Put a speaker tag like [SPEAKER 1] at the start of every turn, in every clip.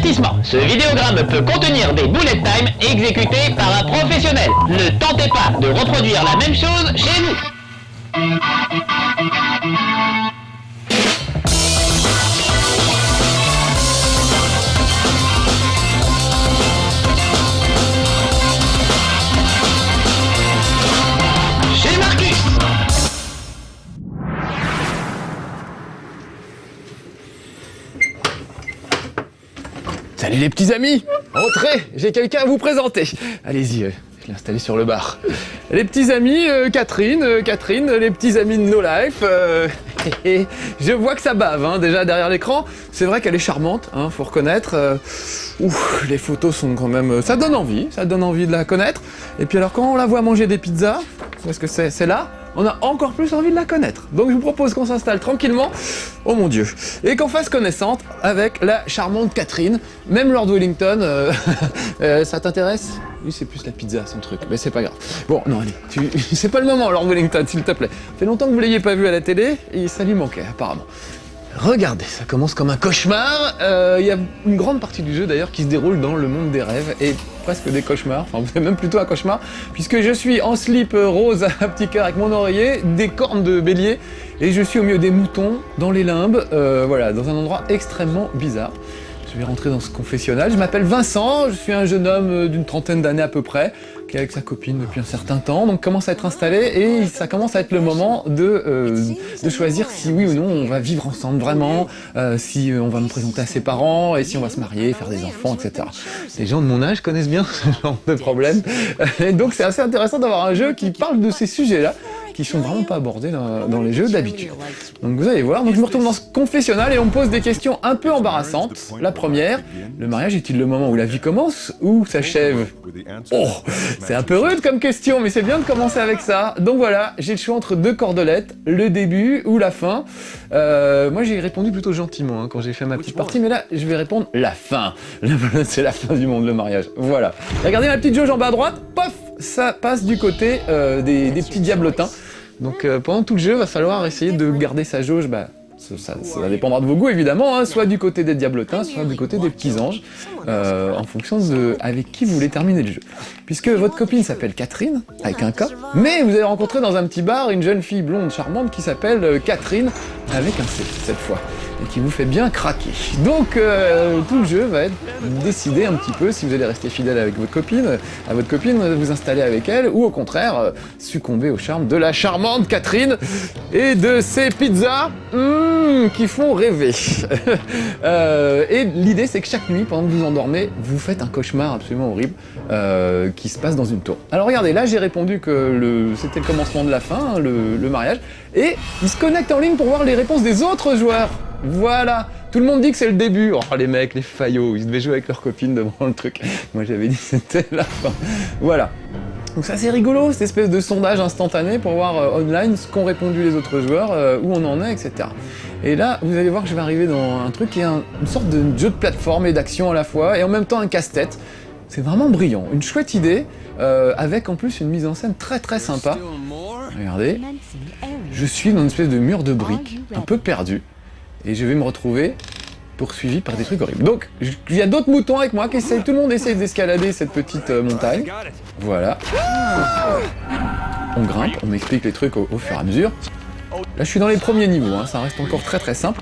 [SPEAKER 1] Avertissement, ce vidéogramme peut contenir des bullet time exécutés par un professionnel. Ne tentez pas de reproduire la même chose chez vous. Chez Marcus.
[SPEAKER 2] Salut les petits amis, entrez, j'ai quelqu'un à vous présenter. Allez-y, je l'ai installé sur le bar. Les petits amis, Catherine, les petits amis de No Life. Je vois que ça bave, hein, déjà derrière l'écran. C'est vrai qu'elle est charmante, hein, faut reconnaître. Les photos sont quand même... ça donne envie de la connaître. Et puis alors quand on la voit manger des pizzas, où est-ce que c'est là? On a encore plus envie de la connaître. Donc je vous propose qu'on s'installe tranquillement, oh mon dieu, et qu'on fasse connaissance avec la charmante Catherine. Même Lord Wellington, ça t'intéresse? Lui c'est plus la pizza son truc, mais c'est pas grave. Bon, non allez, c'est pas le moment Lord Wellington s'il te plaît. Ça fait longtemps que vous l'ayez pas vu à la télé, et ça lui manquait apparemment. Regardez, ça commence comme un cauchemar. Il y a une grande partie du jeu d'ailleurs qui se déroule dans le monde des rêves et presque des cauchemars, enfin c'est même plutôt un cauchemar, puisque je suis en slip rose à petit cœur avec mon oreiller, des cornes de bélier et je suis au milieu des moutons, dans les limbes, voilà, dans un endroit extrêmement bizarre. Je vais rentrer dans ce confessionnal. Je m'appelle Vincent, je suis un jeune homme d'une trentaine d'années à peu près, qui est avec sa copine depuis un certain temps, donc commence à être installé et ça commence à être le moment de choisir si oui ou non on va vivre ensemble vraiment, si on va me présenter à ses parents et si on va se marier, faire des enfants, etc. Les gens de mon âge connaissent bien ce genre de problème, et donc c'est assez intéressant d'avoir un jeu qui parle de ces sujets-là, qui sont vraiment pas abordés dans les jeux d'habitude. Donc vous allez voir, donc je me retrouve dans ce confessionnal et on me pose des questions un peu embarrassantes. La première, le mariage est-il le moment où la vie commence ou s'achève? Oh, c'est un peu rude comme question, mais c'est bien de commencer avec ça. Donc voilà, j'ai le choix entre deux cordelettes, le début ou la fin. Moi j'ai répondu plutôt gentiment hein, quand j'ai fait ma petite partie, mais là je vais répondre la fin. C'est la fin du monde, le mariage. Voilà. Regardez ma petite jauge en bas à droite, pof, ça passe du côté des petits diablotins. Donc pendant tout le jeu, il va falloir essayer de garder sa jauge, ça dépendra de vos goûts évidemment, hein, soit du côté des diablotins, soit du côté des petits anges, en fonction de avec qui vous voulez terminer le jeu. Puisque votre copine s'appelle Catherine, avec un K, mais vous avez rencontré dans un petit bar une jeune fille blonde charmante qui s'appelle Catherine, avec un C cette fois, et qui vous fait bien craquer. Donc tout le jeu va être décidé un petit peu si vous allez rester fidèle avec votre copine, vous installer avec elle, ou au contraire, succomber au charme de la charmante Catherine et de ses pizzas qui font rêver. Et l'idée c'est que chaque nuit, pendant que vous endormez, vous faites un cauchemar absolument horrible qui se passe dans une tour. Alors regardez, là j'ai répondu que c'était le commencement de la fin, hein, le mariage, et il se connecte en ligne pour voir les réponses des autres joueurs. Voilà, tout le monde dit que c'est le début. Oh les mecs, les faillots, ils devaient jouer avec leurs copines devant le truc. Moi j'avais dit que c'était la fin. Voilà. Donc c'est assez rigolo, cette espèce de sondage instantané pour voir online ce qu'ont répondu les autres joueurs, où on en est, etc. Et là, vous allez voir que je vais arriver dans un truc qui est une sorte de jeu de plateforme et d'action à la fois, et en même temps un casse-tête. C'est vraiment brillant, une chouette idée, avec en plus une mise en scène très très sympa. Regardez, je suis dans une espèce de mur de briques, un peu perdu, et je vais me retrouver poursuivi par des trucs horribles. Donc, il y a d'autres moutons avec moi qui essayent, tout le monde essaye d'escalader cette petite montagne. Voilà. On grimpe, on m'explique les trucs au fur et à mesure. Là, je suis dans les premiers niveaux, hein, ça reste encore très très simple.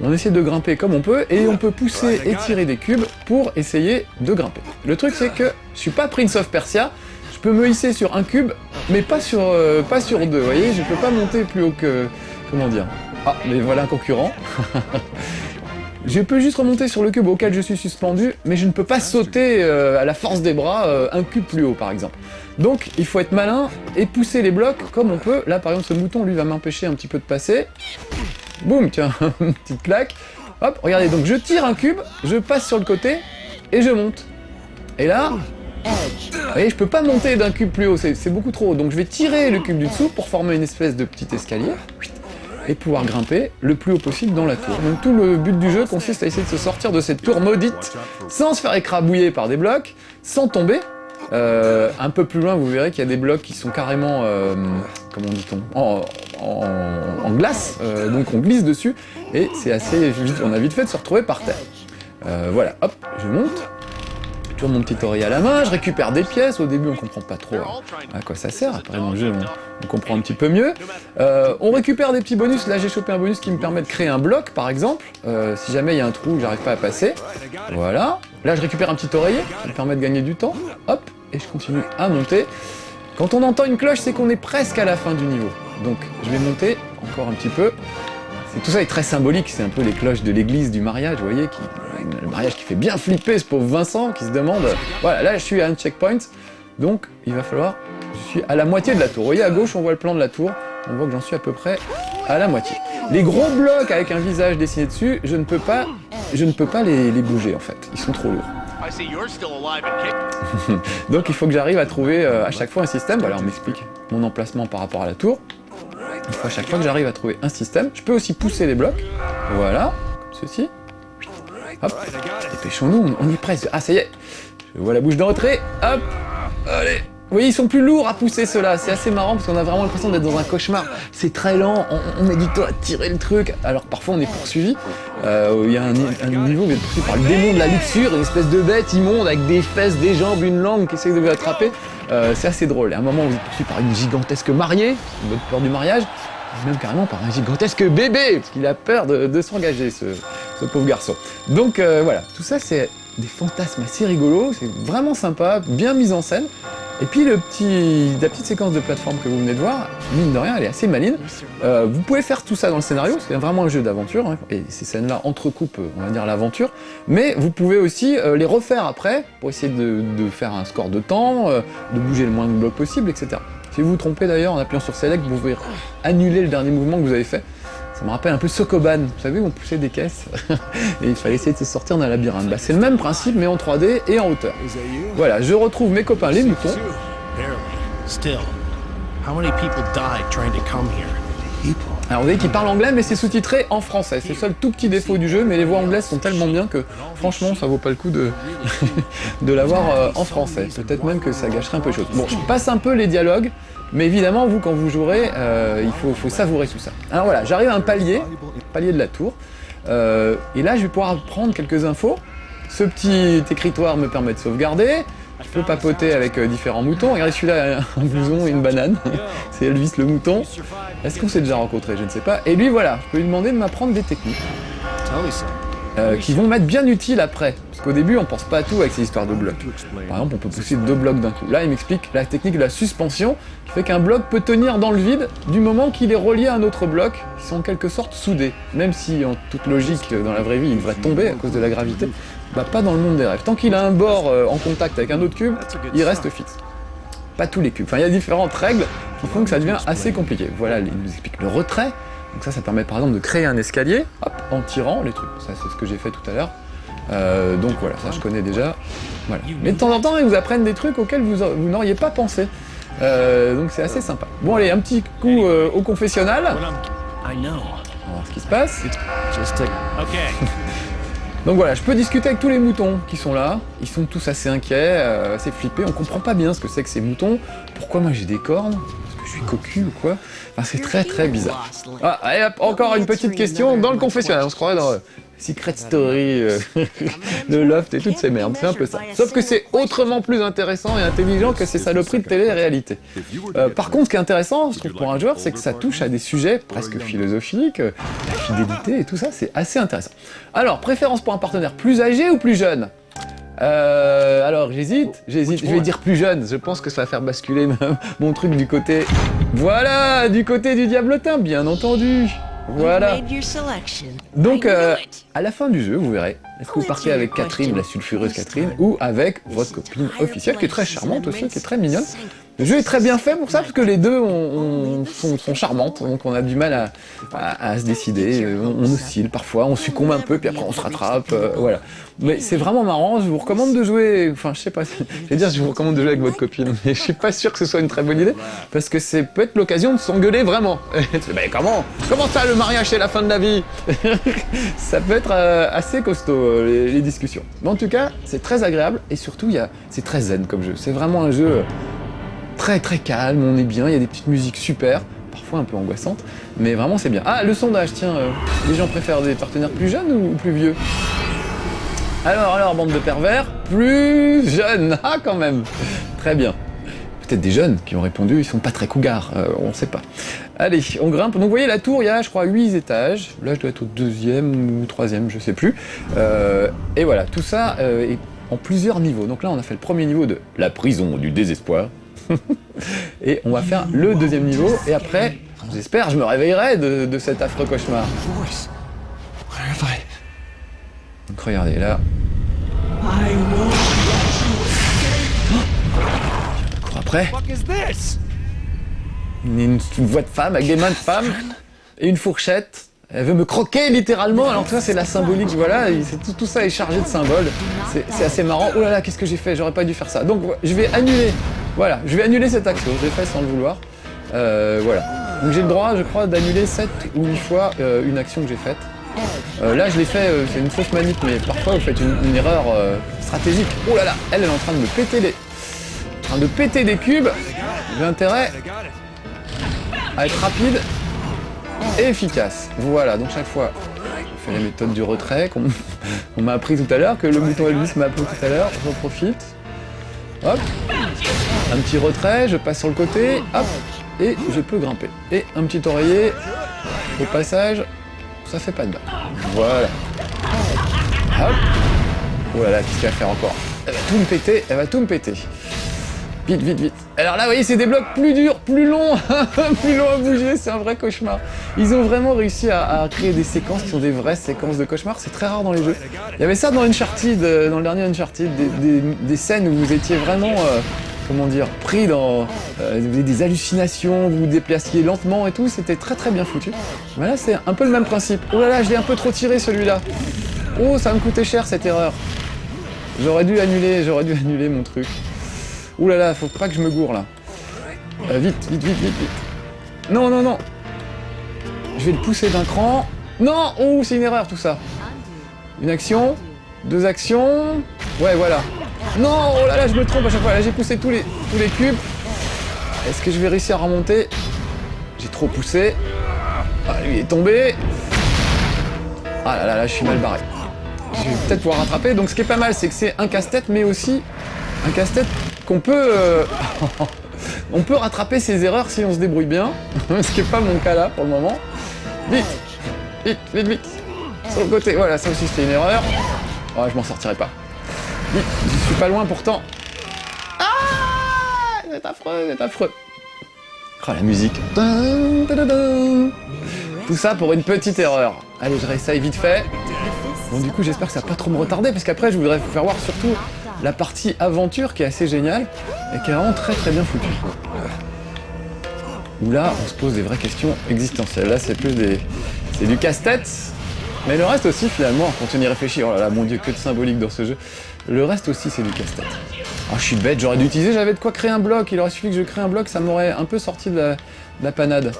[SPEAKER 2] On essaie de grimper comme on peut, et on peut pousser et tirer des cubes pour essayer de grimper. Le truc, c'est que je suis pas Prince of Persia, je peux me hisser sur un cube, mais pas sur deux, vous voyez, je peux pas monter plus haut que... comment dire? Ah, mais voilà un concurrent. Je peux juste remonter sur le cube auquel je suis suspendu, mais je ne peux pas sauter à la force des bras un cube plus haut par exemple. Donc il faut être malin et pousser les blocs comme on peut. Là par exemple ce mouton lui va m'empêcher un petit peu de passer. Boum, tiens, une petite claque. Hop, regardez, donc je tire un cube, je passe sur le côté et je monte. Et là, vous voyez, je peux pas monter d'un cube plus haut, c'est beaucoup trop haut. Donc je vais tirer le cube du dessous pour former une espèce de petit escalier. Et pouvoir grimper le plus haut possible dans la tour. Donc tout le but du jeu consiste à essayer de se sortir de cette tour maudite sans se faire écrabouiller par des blocs, sans tomber. Un peu plus loin, vous verrez qu'il y a des blocs qui sont carrément, comment dit-on, en glace, donc on glisse dessus, et c'est assez vite, on a vite fait de se retrouver par terre. Voilà, hop, je monte. Toujours mon petit oreiller à la main, je récupère des pièces. Au début, on comprend pas trop à quoi ça sert. Après, dans le jeu, on comprend un petit peu mieux. On récupère des petits bonus. Là, j'ai chopé un bonus qui me permet de créer un bloc, par exemple. Si jamais il y a un trou que j'arrive pas à passer. Voilà. Là, je récupère un petit oreiller qui me permet de gagner du temps. Hop, et je continue à monter. Quand on entend une cloche, c'est qu'on est presque à la fin du niveau. Donc, je vais monter encore un petit peu. Tout ça est très symbolique, c'est un peu les cloches de l'église du mariage, vous voyez, le mariage qui fait bien flipper ce pauvre Vincent qui se demande... Voilà, là je suis à un checkpoint, donc il va falloir... Je suis à la moitié de la tour. Vous voyez, à gauche, on voit le plan de la tour, on voit que j'en suis à peu près à la moitié. Les gros blocs avec un visage dessiné dessus, je ne peux pas les bouger en fait, ils sont trop lourds. Donc il faut que j'arrive à trouver à chaque fois un système. Voilà, on m'explique mon emplacement par rapport à la tour. Il faut à chaque fois que j'arrive à trouver un système. Je peux aussi pousser les blocs. Voilà, comme ceci. Hop, dépêchons-nous, on y est presque. Ah, ça y est, je vois la bouche de retrait. Hop, allez. Vous voyez, ils sont plus lourds à pousser ceux-là. C'est assez marrant parce qu'on a vraiment l'impression d'être dans un cauchemar. C'est très lent, on met du temps à tirer le truc. Alors parfois on est poursuivi. Il y a un niveau où on est poursuivi par le démon de la luxure, une espèce de bête immonde avec des fesses, des jambes, une langue qui essaie de vous attraper. C'est assez drôle. Et à un moment, vous êtes poursuivi par une gigantesque mariée, votre peur du mariage, et même carrément par un gigantesque bébé, parce qu'il a peur de s'engager, ce pauvre garçon. Donc voilà, tout ça c'est des fantasmes assez rigolos, c'est vraiment sympa, bien mis en scène. Et puis la petite séquence de plateforme que vous venez de voir, mine de rien, elle est assez maligne. Vous pouvez faire tout ça dans le scénario, c'est vraiment un jeu d'aventure, hein, et ces scènes-là entrecoupent, on va dire, l'aventure, mais vous pouvez aussi les refaire après, pour essayer de faire un score de temps, de bouger le moins de blocs possible, etc. Si vous vous trompez d'ailleurs, en appuyant sur Select, vous pouvez annuler le dernier mouvement que vous avez fait. Ça me rappelle un peu Sokoban, vous savez, où on poussait des caisses, et il fallait essayer de se sortir d'un labyrinthe. Bah, c'est le même principe, mais en 3D et en hauteur. Voilà, je retrouve mes copains les moutons. Alors vous voyez qu'ils parlent anglais, mais c'est sous-titré en français. C'est le seul tout petit défaut du jeu, mais les voix anglaises sont tellement bien que, franchement, ça vaut pas le coup de l'avoir en français. Peut-être même que ça gâcherait un peu les choses. Bon, je passe un peu les dialogues, mais évidemment, vous, quand vous jouerez, il faut savourer tout ça. Alors voilà, j'arrive à un palier de la tour, et là, je vais pouvoir prendre quelques infos. Ce petit écritoire me permet de sauvegarder. Je peux papoter avec différents moutons. Regardez, celui-là a un blouson et une banane. C'est Elvis le mouton. Est-ce qu'on s'est déjà rencontré? Je ne sais pas. Et lui, voilà, je peux lui demander de m'apprendre des techniques qui vont m'être bien utiles après. Parce qu'au début, on pense pas à tout avec ces histoires de blocs. Par exemple, on peut pousser 2 blocs d'un coup. Là, il m'explique la technique de la suspension, qui fait qu'un bloc peut tenir dans le vide du moment qu'il est relié à un autre bloc, qui sont en quelque sorte soudés. Même si, en toute logique, dans la vraie vie, il devrait tomber à cause de la gravité, bah pas dans le monde des rêves. Tant qu'il a un bord en contact avec un autre cube, il reste fixe. Pas tous les cubes. Enfin, il y a différentes règles qui font que ça devient assez compliqué. Voilà, il nous explique le retrait. Donc ça permet par exemple de créer un escalier, hop, en tirant les trucs. Ça, c'est ce que j'ai fait tout à l'heure. Donc voilà, ça je connais déjà. Voilà. Mais de temps en temps, ils vous apprennent des trucs auxquels vous n'auriez pas pensé. Donc c'est assez sympa. Bon allez, un petit coup au confessionnal. On va voir ce qui se passe. Donc voilà, je peux discuter avec tous les moutons qui sont là. Ils sont tous assez inquiets, assez flippés. On comprend pas bien ce que c'est que ces moutons. Pourquoi moi j'ai des cornes? Est-ce que je suis cocu ou quoi? Enfin, c'est très très bizarre. Ah, allez hop, encore une petite question dans le confessionnal. On se croirait dans Secret Story de Loft et toutes ces merdes. C'est un peu ça. Sauf que c'est autrement plus intéressant et intelligent que ces saloperies de télé-réalité. Par contre, ce qui est intéressant, je trouve, pour un joueur, c'est que ça touche à des sujets presque philosophiques, la fidélité et tout ça, c'est assez intéressant. Alors, préférence pour un partenaire plus âgé ou plus jeune? Alors j'hésite, je vais dire plus jeune, je pense que ça va faire basculer mon truc du côté... Voilà, du côté du diablotin, bien entendu. Voilà. Donc, à la fin du jeu, vous verrez, est-ce que vous partez avec Catherine, la sulfureuse Catherine, ou avec votre copine officielle, qui est très charmante aussi, qui est très mignonne. Le jeu est très bien fait pour ça, parce que les deux sont charmantes, donc on a du mal à se décider, on oscille parfois, on succombe un peu, puis après on se rattrape, voilà. Mais c'est vraiment marrant, je vous recommande de jouer, enfin je sais pas, je vous recommande de jouer avec votre copine, mais je suis pas sûr que ce soit une très bonne idée, parce que c'est peut-être l'occasion de s'engueuler vraiment. Mais comment ça le mariage c'est la fin de la vie? Ça peut être assez costaud les discussions. Mais en tout cas, c'est très agréable, et surtout c'est très zen comme jeu, c'est vraiment un jeu... très très calme, on est bien, il y a des petites musiques super, parfois un peu angoissantes, mais vraiment c'est bien. Ah, le sondage, tiens, les gens préfèrent des partenaires plus jeunes ou plus vieux? Alors, bande de pervers, plus jeunes, ah quand même. Très bien. Peut-être des jeunes qui ont répondu, ils sont pas très cougars, on sait pas. Allez, on grimpe. Donc vous voyez la tour, il y a je crois 8 étages. Là je dois être au 2e ou 3e, je sais plus. Et voilà, tout ça est en plusieurs niveaux. Donc là on a fait le premier niveau de la prison du désespoir. Et on va faire le 2e niveau, et après, j'espère, je me réveillerai de cet affreux cauchemar. Donc regardez là. Je cours après. Une voix de femme avec des mains de femme et une fourchette. Elle veut me croquer littéralement. Alors ça c'est la symbolique, voilà, tout ça est chargé de symboles. C'est assez marrant. Oh là là, qu'est-ce que j'ai fait? J'aurais pas dû faire ça. Donc je vais annuler. Voilà, je vais annuler cette action. Je l'ai fait sans le vouloir. Voilà. Donc j'ai le droit, je crois, d'annuler 7 ou 8 fois une action que j'ai faite. Là je l'ai fait, c'est une fausse manip, mais parfois vous faites une erreur stratégique. Oh là là, elle est en train de me péter des cubes. J'ai intérêt à être rapide et efficace. Voilà, donc chaque fois, je fais la méthode du retrait qu'on m'a appris tout à l'heure, que le bouton Elvis m'a appris tout à l'heure. J'en profite. Hop, un petit retrait, je passe sur le côté, hop, et je peux grimper. Et un petit oreiller, au passage, ça fait pas de mal. Voilà. Hop. Oh là là, qu'est-ce qu'elle va faire encore? Elle va tout me péter, Vite, vite, vite. Alors là, vous voyez, c'est des blocs plus durs, plus longs, plus longs à bouger, c'est un vrai cauchemar. Ils ont vraiment réussi à créer des séquences qui sont des vraies séquences de cauchemar, c'est très rare dans les jeux. Il y avait ça dans Uncharted, dans le dernier Uncharted, des scènes où vous étiez vraiment, comment dire, pris dans des hallucinations, vous vous déplaciez lentement et tout, c'était très très bien foutu. Mais là, c'est un peu le même principe. Oh là là, je l'ai un peu trop tiré celui-là. Oh, ça va me coûter cher cette erreur. J'aurais dû annuler mon truc. Ouh là là, faut pas que je me gourre là. Vite. Non. Je vais le pousser d'un cran. Non. Oh, c'est une erreur tout ça. Une action, 2 actions. Ouais, voilà. Non, oh là là, je me trompe à chaque fois. Là, j'ai poussé tous les cubes. Est-ce que je vais réussir à remonter? J'ai trop poussé. Ah, lui est tombé. Ah là, je suis mal barré. Je vais peut-être pouvoir rattraper. Donc ce qui est pas mal, c'est que c'est un casse-tête, mais aussi un casse-tête qu'on peut... on peut rattraper ses erreurs si on se débrouille bien. Ce qui n'est pas mon cas là, pour le moment. Vite. Sur le côté. Voilà, ça aussi c'était une erreur. Oh, je m'en sortirai pas. Vite, je suis pas loin pourtant. Ah, c'est affreux. Oh, la musique. Tout ça pour une petite erreur. Allez, je réessaye vite fait. Bon, du coup, j'espère que ça va pas trop me retarder, parce qu'après, je voudrais vous faire voir surtout la partie aventure qui est assez géniale et qui est vraiment très très bien foutue. Où là, on se pose des vraies questions existentielles. Là, c'est du casse-tête, mais le reste aussi, finalement, quand on y réfléchit, oh là là, mon Dieu, que de symbolique dans ce jeu. Le reste aussi, c'est du casse-tête. Oh, je suis bête, j'aurais dû utiliser, j'avais de quoi créer un bloc. Il aurait suffi que je crée un bloc, ça m'aurait un peu sorti de la panade.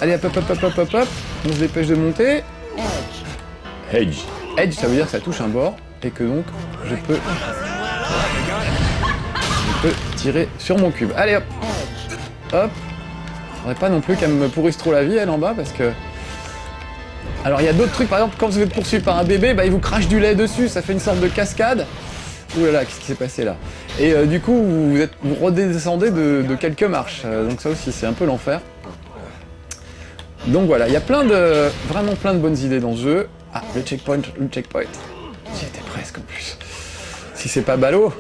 [SPEAKER 2] Allez, hop, on se dépêche de monter. Edge. Edge, ça veut dire que ça touche un bord, et que donc, je peux tirer sur mon cube. Allez, hop. Faudrait pas non plus qu'elle me pourrisse trop la vie, elle, en bas, parce que... Alors, il y a d'autres trucs, par exemple, quand vous êtes poursuivi par un bébé, bah, il vous crache du lait dessus, ça fait une sorte de cascade. Ouh là là, qu'est-ce qui s'est passé là? Et du coup, vous redescendez de quelques marches, donc ça aussi, c'est un peu l'enfer. Donc voilà, il y a vraiment plein de bonnes idées dans ce jeu. Ah, le checkpoint. J'y étais presque en plus. Si c'est pas ballot.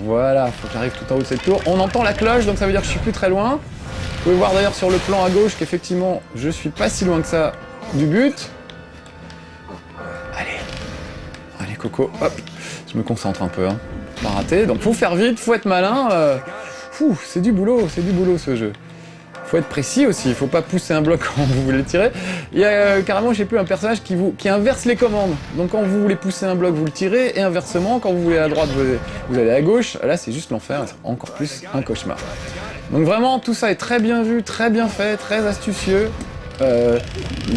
[SPEAKER 2] Voilà, faut que j'arrive tout en haut de cette tour. On entend la cloche, donc ça veut dire que je suis plus très loin. Vous pouvez voir d'ailleurs sur le plan à gauche qu'effectivement, je suis pas si loin que ça du but. Allez Coco, hop. Je me concentre un peu, hein. Pas rater. Donc faut faire vite, faut être malin. C'est du boulot ce jeu. Faut être précis aussi, il faut pas pousser un bloc quand vous voulez le tirer. Il y a carrément, je sais plus, un personnage qui inverse les commandes. Donc quand vous voulez pousser un bloc, vous le tirez, et inversement, quand vous voulez à droite, vous allez à gauche. Là, c'est juste l'enfer, encore plus un cauchemar. Donc vraiment, tout ça est très bien vu, très bien fait, très astucieux.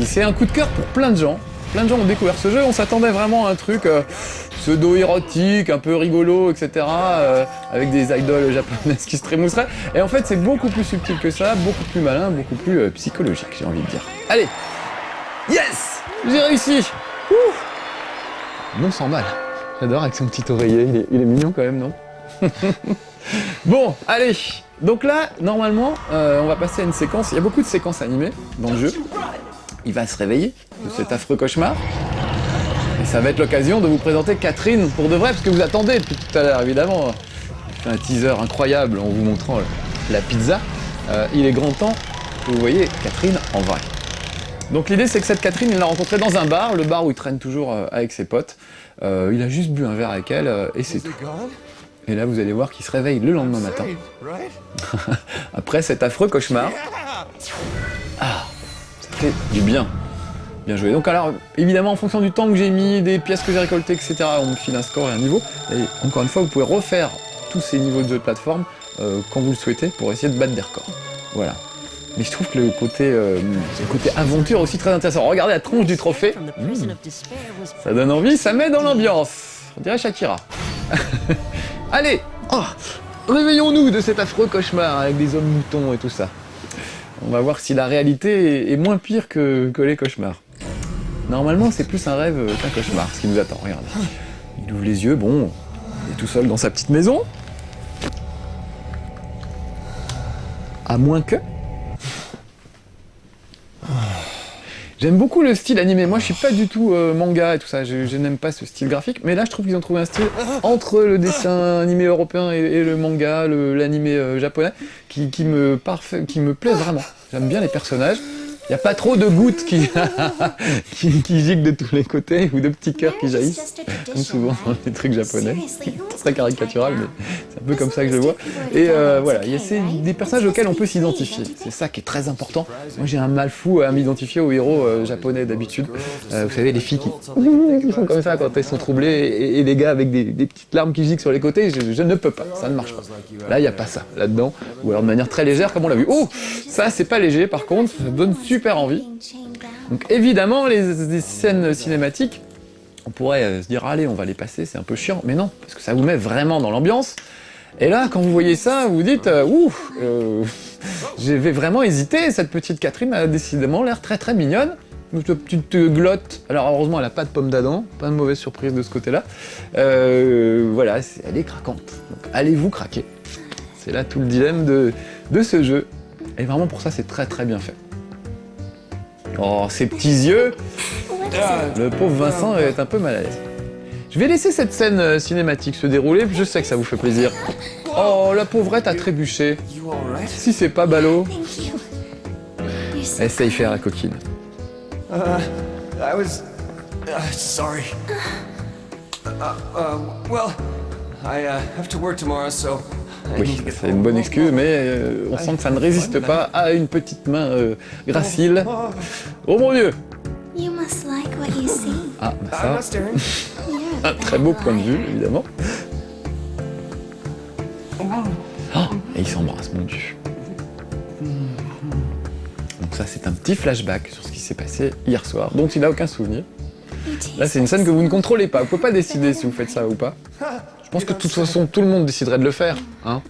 [SPEAKER 2] C'est un coup de cœur pour plein de gens. Plein de gens ont découvert ce jeu, on s'attendait vraiment à un truc pseudo-érotique, un peu rigolo, etc. Avec des idoles japonaises qui se trémousseraient. Et en fait, c'est beaucoup plus subtil que ça, beaucoup plus malin, beaucoup plus psychologique, j'ai envie de dire. Allez! Yes! J'ai réussi! non sans mal. J'adore avec son petit oreiller, il est mignon quand même, non? Bon, allez. Donc là, normalement, on va passer à une séquence. Il y a beaucoup de séquences animées dans le jeu. Il va se réveiller de cet affreux cauchemar. Et ça va être l'occasion de vous présenter Catherine pour de vrai, parce que vous attendez depuis tout à l'heure, évidemment. Je fais un teaser incroyable en vous montrant la pizza. Il est grand temps que vous voyez Catherine en vrai. Donc l'idée, c'est que cette Catherine, il l'a rencontrée dans un bar, le bar où il traîne toujours avec ses potes. Il a juste bu un verre avec elle et c'est tout. Et là, vous allez voir qu'il se réveille le lendemain matin. Après cet affreux cauchemar. Ah, ça fait du bien. Bien joué. Donc alors, évidemment, en fonction du temps que j'ai mis, des pièces que j'ai récoltées, etc., on me file un score et un niveau. Et encore une fois, vous pouvez refaire tous ces niveaux de jeu de plateforme quand vous le souhaitez pour essayer de battre des records. Voilà. Mais je trouve que le côté aventure aussi très intéressant. Regardez la tronche du trophée. Ça donne envie, ça met dans l'ambiance. On dirait Shakira. Allez, réveillons-nous de cet affreux cauchemar avec des hommes moutons et tout ça. On va voir si la réalité est moins pire que les cauchemars. Normalement, c'est plus un rêve qu'un cauchemar, ce qui nous attend. Regardez. Il ouvre les yeux, bon, il est tout seul dans sa petite maison. À moins que... J'aime beaucoup le style animé. Moi, je suis pas du tout manga et tout ça. Je n'aime pas ce style graphique. Mais là, je trouve qu'ils ont trouvé un style entre le dessin animé européen et le manga, l'animé japonais, qui me plaît vraiment. J'aime bien les personnages. Il n'y a pas trop de gouttes qui giclent de tous les côtés ou de petits cœurs qui jaillissent, comme souvent dans les trucs japonais. C'est très caricatural, mais c'est un peu comme ça que je le vois. Et voilà, c'est des personnages auxquels on peut s'identifier. C'est ça qui est très important. Moi, j'ai un mal fou à m'identifier aux héros japonais d'habitude. Vous savez, les filles qui sont comme ça quand elles sont troublées et les gars avec des petites larmes qui giclent sur les côtés, je ne peux pas, ça ne marche pas. Là, il n'y a pas ça, là-dedans. Ou alors de manière très légère, comme on l'a vu. Oh, ça, c'est pas léger, par contre, ça donne super envie. Donc évidemment, les scènes cinématiques, on pourrait se dire allez, on va les passer, c'est un peu chiant, mais non, parce que ça vous met vraiment dans l'ambiance. Et là, quand vous voyez ça, vous vous dites je vais vraiment hésiter. Cette petite Catherine a décidément l'air très très mignonne. Une petite glotte. Alors heureusement, elle a pas de pomme d'Adam, pas de mauvaise surprise de ce côté-là. Voilà, elle est craquante. Donc allez-vous craquer? C'est là tout le dilemme de ce jeu. Et vraiment pour ça, c'est très très bien fait. Oh, ces petits yeux! Le pauvre Vincent est un peu mal à l'aise. Je vais laisser cette scène cinématique se dérouler, je sais que ça vous fait plaisir. Oh, la pauvrette a trébuché. Si c'est pas ballot. Essaye faire la coquine.
[SPEAKER 3] I was sorry. Well, I have to work tomorrow, so.
[SPEAKER 2] Oui, c'est une bonne excuse, mais on sent que ça ne résiste pas à une petite main gracile. Oh mon Dieu! Ah, bah ça, un très beau point de vue, évidemment. Oh, et ils s'embrassent, mon Dieu. Donc ça, c'est un petit flashback sur ce qui s'est passé hier soir, dont il n'a aucun souvenir. Là, c'est une scène que vous ne contrôlez pas. Vous ne pouvez pas décider si vous faites ça ou pas. Je pense que de toute façon, tout le monde déciderait de le faire, hein.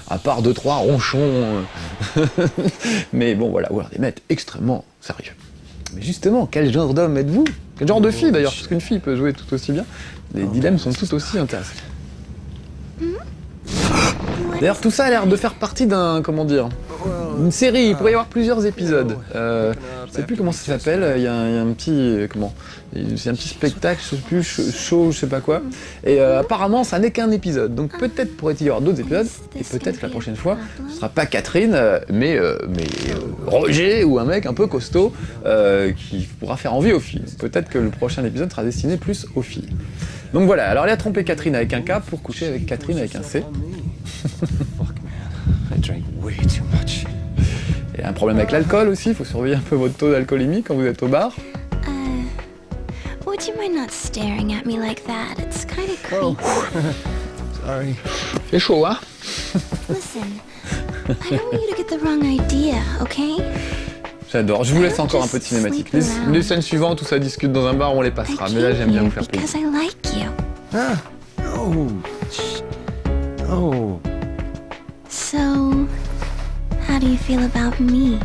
[SPEAKER 2] À part 2-3 ronchons. Mais bon, voilà, ou alors des mecs extrêmement sérieux. Mais justement, quel genre d'homme êtes-vous? Quel genre de fille d'ailleurs? Parce qu'une fille peut jouer tout aussi bien. Les dilemmes sont tout aussi intéressants. D'ailleurs, tout ça a l'air de faire partie d'un, comment dire, une série. Il pourrait y avoir plusieurs épisodes. Je sais plus comment ça s'appelle. Il y a un petit, c'est un petit spectacle, je sais plus, show, je sais pas quoi. Et apparemment, ça n'est qu'un épisode. Donc peut-être pourrait-il y avoir d'autres épisodes. Et peut-être que la prochaine fois, ce sera pas Catherine, mais Roger ou un mec un peu costaud qui pourra faire envie aux filles. Peut-être que le prochain épisode sera destiné plus aux filles. Donc voilà. Alors, il a trompé Catherine avec un K pour coucher avec Catherine avec un C.
[SPEAKER 3] I drank way too much.
[SPEAKER 2] Il y a un problème avec l'alcool aussi, il faut surveiller un peu votre taux d'alcoolémie quand vous êtes au bar.
[SPEAKER 4] Would you mind not staring at me like that? It's kind of creepy.
[SPEAKER 3] Sorry.
[SPEAKER 2] C'est chaud, hein?
[SPEAKER 4] Listen, I don't want you to get the wrong idea, okay?
[SPEAKER 2] J'adore, je vous laisse encore un peu de cinématique. Les scènes suivantes où ça discute dans un bar, on les passera, mais là j'aime bien vous faire plaisir.
[SPEAKER 4] Because I like you.
[SPEAKER 3] Ah. Oh. Oh.
[SPEAKER 4] So, how do you feel about me?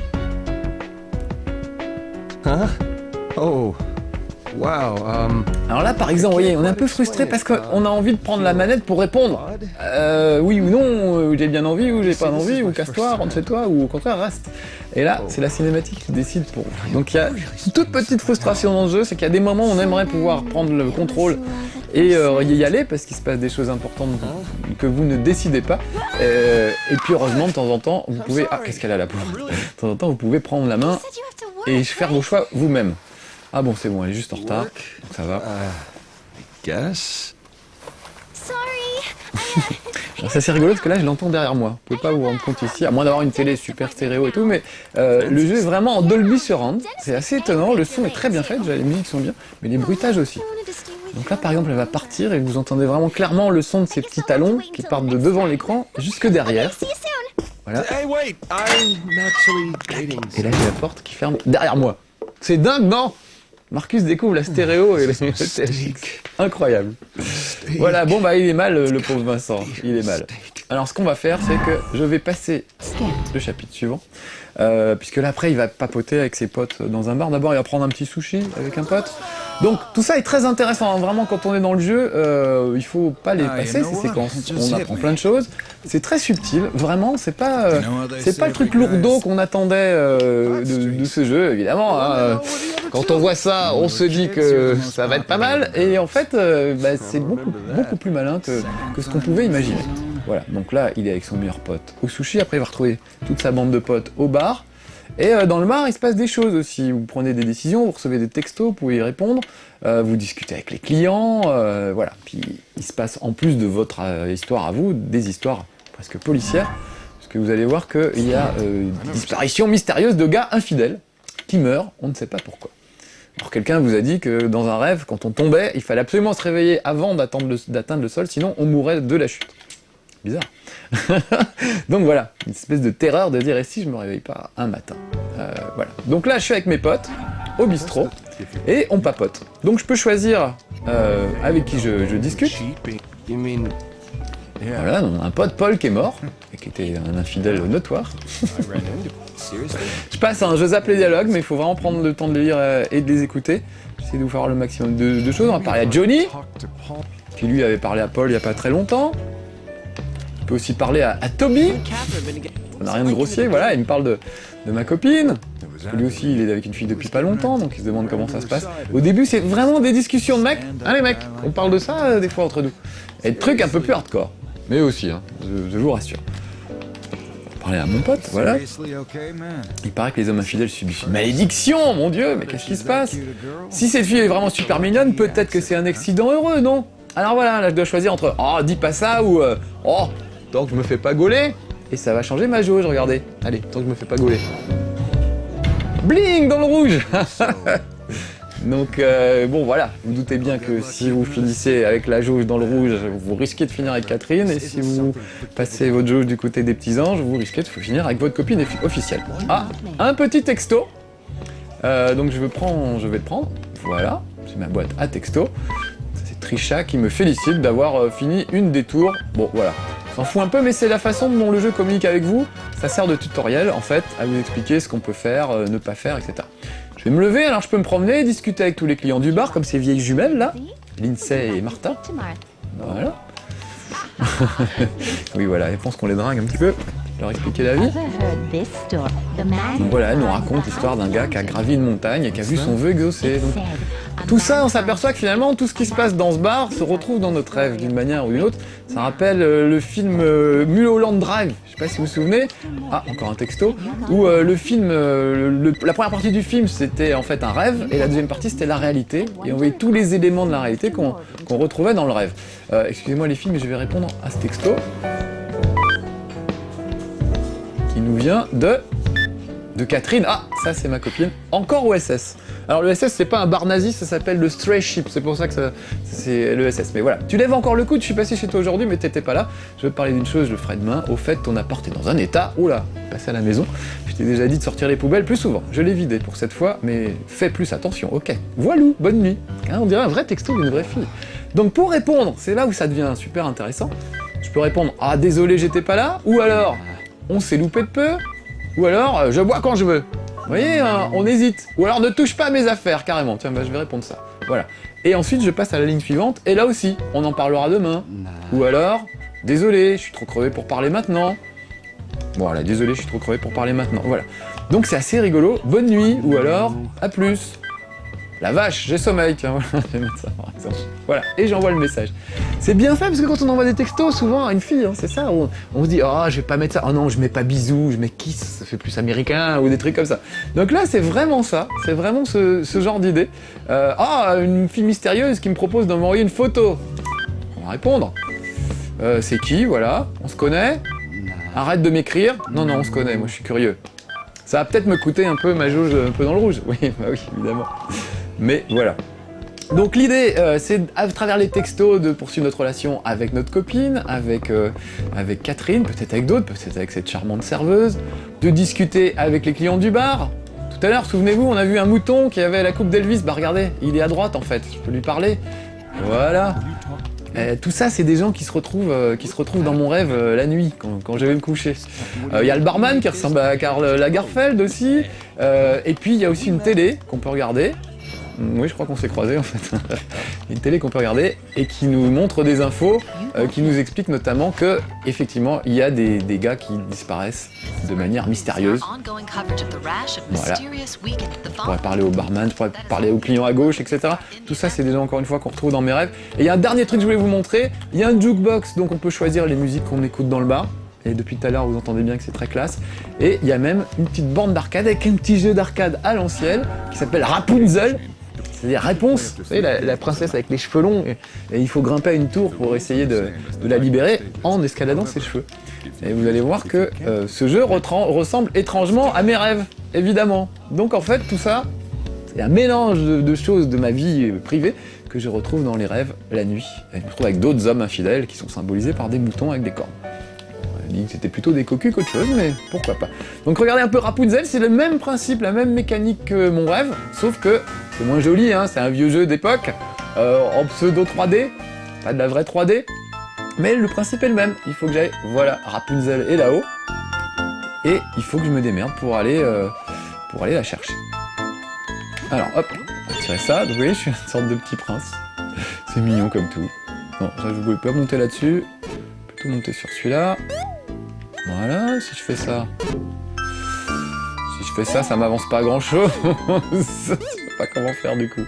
[SPEAKER 3] Huh? Oh. Wow,
[SPEAKER 2] Alors là, par exemple, vous voyez, on est un peu frustré parce qu'on a envie de prendre la manette pour répondre. Oui ou non, j'ai bien envie ou j'ai pas envie, ou casse-toi, rentre chez toi, ou au contraire, reste. Et là, c'est la cinématique qui décide pour vous. Donc il y a une toute petite frustration dans le jeu, c'est qu'il y a des moments où on aimerait pouvoir prendre le contrôle et y aller parce qu'il se passe des choses importantes que vous ne décidez pas. Et puis heureusement, de temps en temps, vous pouvez... Ah, qu'est-ce qu'elle a là pour De temps en temps, vous pouvez prendre la main
[SPEAKER 4] Said you have to work,
[SPEAKER 2] et faire vos
[SPEAKER 4] right?
[SPEAKER 2] choix vous-même. Ah bon, c'est bon, elle est juste en retard, donc ça va.
[SPEAKER 3] guess.
[SPEAKER 4] Sorry.
[SPEAKER 2] Alors, ça c'est rigolo parce que là je l'entends derrière moi. Vous pouvez pas vous rendre compte ici, à moins d'avoir une télé super stéréo et tout, mais le jeu est vraiment en Dolby Surround. C'est assez étonnant, le son est très bien fait, déjà les musiques sont bien, mais les bruitages aussi.
[SPEAKER 4] I wanted to stay with
[SPEAKER 2] Donc là par exemple elle va partir et vous entendez vraiment clairement le son de ces petits talons qui partent de devant l'écran jusque derrière.
[SPEAKER 4] See you soon.
[SPEAKER 2] Voilà.
[SPEAKER 3] Hey, wait! I'm actually dating.
[SPEAKER 2] Et là j'ai la porte qui ferme derrière moi. C'est dingue, non? Marcus découvre la stéréo et le THX. Incroyable. Voilà, bon bah il est mal le pauvre Vincent, il est mal. Alors ce qu'on va faire c'est que je vais passer le chapitre suivant. Puisque là après il va papoter avec ses potes dans un bar. D'abord il va prendre un petit sushi avec un pote. Donc tout ça est très intéressant, hein. Vraiment quand on est dans le jeu, il faut pas les passer ces séquences. On apprend plein de choses. C'est très subtil, vraiment, c'est pas le truc lourdeau qu'on attendait de ce jeu, évidemment. Hein. Quand on voit ça, on se dit que ça va être pas mal, et en fait, c'est beaucoup plus malin que ce qu'on pouvait imaginer. Voilà, donc là, il est avec son meilleur pote au sushi, après il va retrouver toute sa bande de potes au bar, et dans le bar, il se passe des choses aussi. Vous prenez des décisions, vous recevez des textos, vous pouvez y répondre, vous discutez avec les clients, voilà. Puis il se passe, en plus de votre histoire à vous, des histoires presque policières, parce que vous allez voir qu'il y a des disparitions mystérieuses de gars infidèles qui meurent, on ne sait pas pourquoi. Alors quelqu'un vous a dit que dans un rêve, quand on tombait, il fallait absolument se réveiller avant d'atteindre le sol, sinon on mourrait de la chute. Bizarre. Donc voilà, une espèce de terreur de dire et si je me réveille pas un matin. Voilà. Donc là je suis avec mes potes au bistrot et on papote. Donc je peux choisir avec qui je discute.
[SPEAKER 3] You mean
[SPEAKER 2] Voilà, donc un pote Paul qui est mort et qui était un infidèle notoire.
[SPEAKER 3] seriously?
[SPEAKER 2] Je passe, je zappe les dialogues, mais il faut vraiment prendre le temps de les lire et de les écouter. J'essaie de vous faire le maximum de choses. On va parler à Johnny, qui lui avait parlé à Paul il y a pas très longtemps. On peut aussi parler à Toby. On n'a rien de grossier, voilà, il me parle de ma copine. Lui aussi, il est avec une fille depuis pas longtemps, donc il se demande comment ça se passe. Au début, c'est vraiment des discussions de mecs. Allez mecs, on parle de ça des fois entre nous. Et de trucs un peu plus hardcore. Mais aussi, hein, je vous rassure. On va parler à mon pote, voilà. Il paraît que les hommes infidèles subissent une malédiction, mon Dieu, mais qu'est-ce qui se passe? Si cette fille est vraiment super mignonne, peut-être que c'est un accident heureux, non? Alors voilà, là je dois choisir entre « Oh, dis pas ça » ou « Oh, tant que je me fais pas gauler ». Et ça va changer ma jauge, regardez. Allez, tant que je me fais pas gauler. Bling dans le rouge. Donc bon voilà, vous doutez bien que si vous finissez avec la jauge dans le rouge, vous risquez de finir avec Catherine, et si vous passez votre jauge du côté des petits anges, vous risquez de finir avec votre copine officielle. Ah, un petit texto. Donc je vais le prendre. Voilà, c'est ma boîte à texto. C'est Trisha qui me félicite d'avoir fini une des tours. Bon voilà. S'en fout un peu, mais c'est la façon dont le jeu communique avec vous. Ça sert de tutoriel, en fait, à vous expliquer ce qu'on peut faire, ne pas faire, etc. Je vais me lever, alors je peux me promener, discuter avec tous les clients du bar, comme ces vieilles jumelles, là, Lindsay et Martha. Voilà. Oui, voilà, je pense qu'on les drague un petit peu, leur expliquer la vie. Donc voilà, elle nous raconte l'histoire d'un gars qui a gravi une montagne et qui a vu son vœu exaucé. Donc, tout ça, on s'aperçoit que finalement, tout ce qui se passe dans ce bar se retrouve dans notre rêve, d'une manière ou d'une autre. Ça rappelle le film Mulholland Drive, je sais pas si vous vous souvenez. Ah, encore un texto. Où le film, la première partie du film, c'était en fait un rêve, et la deuxième partie, c'était la réalité. Et on voyait tous les éléments de la réalité qu'on retrouvait dans le rêve. Excusez-moi les filles, mais je vais répondre à ce texto. Qui nous vient de Catherine. Ah, ça c'est ma copine. Encore OSS. Alors le SS c'est pas un bar nazi, ça s'appelle le Stray Ship, c'est pour ça que c'est le SS. Mais voilà, tu lèves encore le coude, je suis passé chez toi aujourd'hui mais t'étais pas là. Je vais te parler d'une chose, je le ferai demain. Au fait, ton appart est dans un état, oula, passé à la maison. Je t'ai déjà dit de sortir les poubelles plus souvent. Je l'ai vidé pour cette fois, mais fais plus attention, ok. Voilou, bonne nuit. Hein, on dirait un vrai texto d'une vraie fille. Donc pour répondre, c'est là où ça devient super intéressant. Je peux répondre, ah désolé j'étais pas là, ou alors, on s'est loupé de peu, ou alors, je bois quand je veux. Vous voyez, hein, on hésite. Ou alors ne touche pas à mes affaires, carrément. Tiens, bah, je vais répondre ça. Voilà. Et ensuite, je passe à la ligne suivante, et là aussi, on en parlera demain. Ou alors, désolé, je suis trop crevé pour parler maintenant. Voilà, désolé, je suis trop crevé pour parler maintenant. Voilà. Donc c'est assez rigolo. Bonne nuit, ou alors, à plus. La vache, j'ai sommeil, tiens, voilà, je vais mettre ça par exemple. Voilà, et j'envoie le message. C'est bien fait parce que quand on envoie des textos, souvent à une fille, hein, c'est ça, on se dit, oh, je vais pas mettre ça, oh non, je mets pas bisous, je mets kiss, ça fait plus américain, ou des trucs comme ça. Donc là, c'est vraiment ça, c'est vraiment ce genre d'idée. Une fille mystérieuse qui me propose de m'envoyer une photo. On va répondre. C'est qui, voilà, on se connaît. Arrête de m'écrire. Non, on se connaît, moi je suis curieux. Ça va peut-être me coûter un peu ma jauge un peu dans le rouge. Oui, bah oui, évidemment. Mais voilà. Donc l'idée, c'est à travers les textos de poursuivre notre relation avec notre copine, avec Catherine, peut-être avec d'autres, peut-être avec cette charmante serveuse, de discuter avec les clients du bar. Tout à l'heure, souvenez-vous, on a vu un mouton qui avait la coupe d'Elvis. Bah regardez, il est à droite en fait, je peux lui parler. Voilà. Tout ça, c'est des gens qui se retrouvent dans mon rêve la nuit, quand je vais me coucher. Il y a le barman qui ressemble à Karl Lagerfeld aussi, et puis il y a aussi une télé qu'on peut regarder. Oui, je crois qu'on s'est croisés en fait. Une télé qu'on peut regarder et qui nous montre des infos, qui nous explique notamment que, effectivement, il y a des gars qui disparaissent de manière mystérieuse. Voilà. Je pourrais parler au barman, je pourrais parler aux clients à gauche, etc. Tout ça, c'est des gens, encore une fois, qu'on retrouve dans mes rêves. Et il y a un dernier truc que je voulais vous montrer. Il y a un jukebox, donc on peut choisir les musiques qu'on écoute dans le bar. Et depuis tout à l'heure, vous entendez bien que c'est très classe. Et il y a même une petite borne d'arcade avec un petit jeu d'arcade à l'ancienne qui s'appelle Rapunzel. C'est-à-dire réponse, vous savez, la princesse avec les cheveux longs, et il faut grimper à une tour pour essayer de la libérer en escaladant ses cheveux. Et vous allez voir que ce jeu ressemble étrangement à mes rêves, évidemment. Donc en fait, tout ça, c'est un mélange de choses de ma vie privée que je retrouve dans les rêves la nuit. Et je me retrouve avec d'autres hommes infidèles qui sont symbolisés par des moutons avec des cornes. On a dit que c'était plutôt des cocus qu'autre chose, mais pourquoi pas. Donc regardez un peu Rapunzel, c'est le même principe, la même mécanique que mon rêve, sauf que c'est moins joli, hein, c'est un vieux jeu d'époque, en pseudo 3D, pas de la vraie 3D, mais le principe est le même. Il faut que j'aille, voilà, Rapunzel est là-haut, et il faut que je me démerde pour aller la chercher. Alors hop, on va tirer ça, donc vous voyez, je suis une sorte de petit prince, c'est mignon comme tout. Bon, ça je ne pouvais pas monter là-dessus, plutôt monter sur celui-là. Voilà, si je fais ça... ça m'avance pas grand chose. Je sais pas comment faire du coup.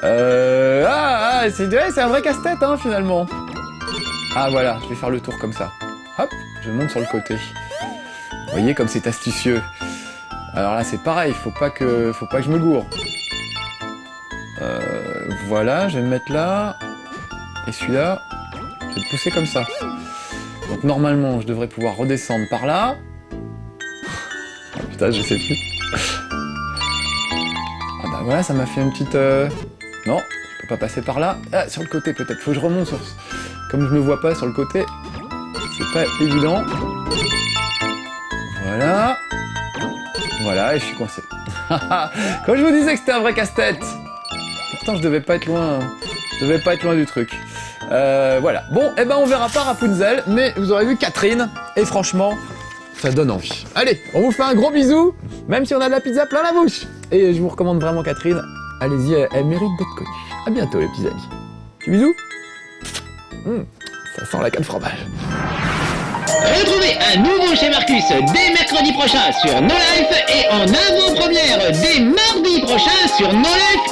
[SPEAKER 2] C'est un vrai casse-tête hein, finalement. Ah voilà, je vais faire le tour comme ça. Hop, je monte sur le côté. Vous voyez comme c'est astucieux. Alors là c'est pareil, faut pas que je me gourre. Voilà, je vais me mettre là. Et celui-là, je vais le pousser comme ça. Donc normalement, je devrais pouvoir redescendre par là. Oh, putain, je sais plus. Ah bah voilà, ça m'a fait une petite... Non, je peux pas passer par là. Ah, sur le côté peut-être, faut que je remonte sur... Comme je me vois pas sur le côté, c'est pas évident. Voilà. Voilà, et je suis coincé. Comme je vous disais que c'était un vrai casse-tête. Pourtant, je devais pas être loin du truc. Voilà. Bon, eh ben on verra pas Rapunzel, mais vous aurez vu Catherine, et franchement, ça donne envie. Allez, on vous fait un gros bisou, même si on a de la pizza plein la bouche. Et je vous recommande vraiment Catherine, allez-y, elle mérite d'être connue. À bientôt les petits amis. Petit bisou. Ça sent la canne fromage.
[SPEAKER 1] Retrouvez un nouveau chez Marcus dès mercredi prochain sur No Life et en avant-première dès mardi prochain sur No Life